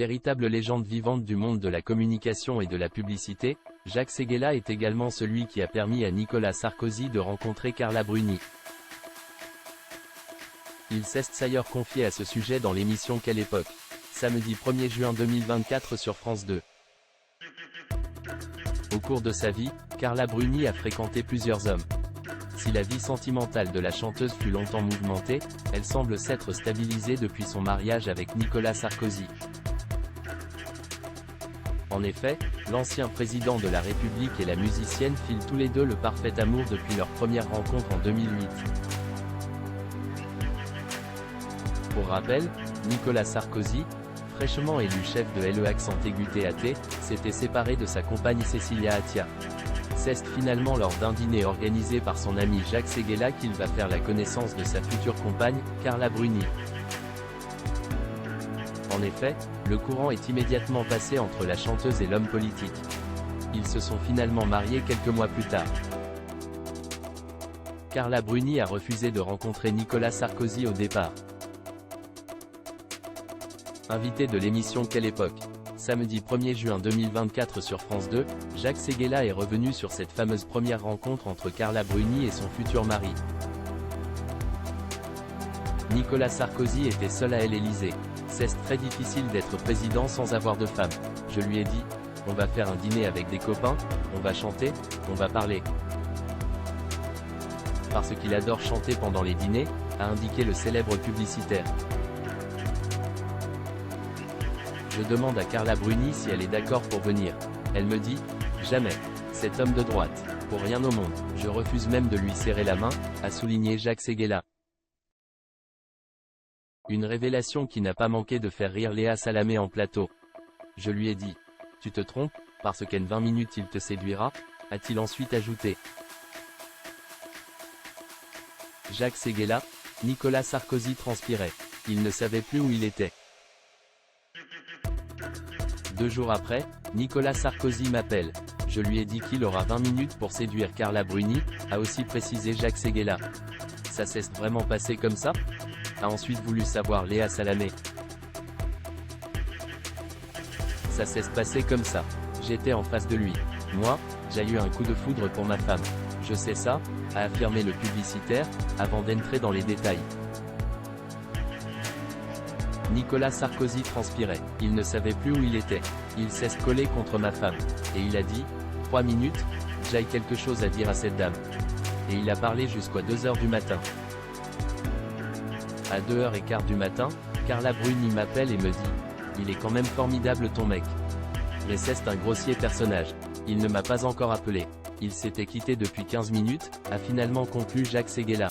Véritable légende vivante du monde de la communication et de la publicité, Jacques Séguéla est également celui qui a permis à Nicolas Sarkozy de rencontrer Carla Bruni. Il s'est d'ailleurs confié à ce sujet dans l'émission Quelle époque, samedi 1er juin 2024 sur France 2. Au cours de sa vie, Carla Bruni a fréquenté plusieurs hommes. Si la vie sentimentale de la chanteuse fut longtemps mouvementée, elle semble s'être stabilisée depuis son mariage avec Nicolas Sarkozy. En effet, l'ancien président de la République et la musicienne filent tous les deux le parfait amour depuis leur première rencontre en 2008. Pour rappel, Nicolas Sarkozy, fraîchement élu chef de l'E-AT, s'était séparé de sa compagne Cécilia Attia. C'est finalement lors d'un dîner organisé par son ami Jacques Séguéla qu'il va faire la connaissance de sa future compagne, Carla Bruni. En effet, le courant est immédiatement passé entre la chanteuse et l'homme politique. Ils se sont finalement mariés quelques mois plus tard. Carla Bruni a refusé de rencontrer Nicolas Sarkozy au départ. Invité de l'émission Quelle époque, samedi 1er juin 2024 sur France 2, Jacques Séguéla est revenu sur cette fameuse première rencontre entre Carla Bruni et son futur mari. Nicolas Sarkozy était seul à l'Élysée. C'est très difficile d'être président sans avoir de femme. Je lui ai dit, on va faire un dîner avec des copains, on va chanter, on va parler. Parce qu'il adore chanter pendant les dîners, a indiqué le célèbre publicitaire. Je demande à Carla Bruni si elle est d'accord pour venir. Elle me dit, jamais. Cet homme de droite. Pour rien au monde. Je refuse même de lui serrer la main, a souligné Jacques Séguéla. Une révélation qui n'a pas manqué de faire rire Léa Salamé en plateau. Je lui ai dit, tu te trompes, parce qu'en 20 minutes il te séduira, a-t-il ensuite ajouté. Jacques Séguéla, Nicolas Sarkozy transpirait. Il ne savait plus où il était. 2 jours après, Nicolas Sarkozy m'appelle. Je lui ai dit qu'il aura 20 minutes pour séduire Carla Bruni, a aussi précisé Jacques Séguéla. Ça s'est vraiment passé comme ça? A ensuite voulu savoir Léa Salamé. Ça s'est passé comme ça. J'étais en face de lui. Moi, j'ai eu un coup de foudre pour ma femme. Je sais ça, a affirmé le publicitaire, avant d'entrer dans les détails. Nicolas Sarkozy transpirait. Il ne savait plus où il était. Il s'est collé contre ma femme. Et il a dit, 3 minutes, j'ai quelque chose à dire à cette dame. Et il a parlé jusqu'à 2h du matin. À 2h15 du matin, Carla Bruni m'appelle et me dit, il est quand même formidable ton mec. Mais c'est un grossier personnage. Il ne m'a pas encore appelé. Il s'était quitté depuis 15 minutes, a finalement conclu Jacques Séguéla.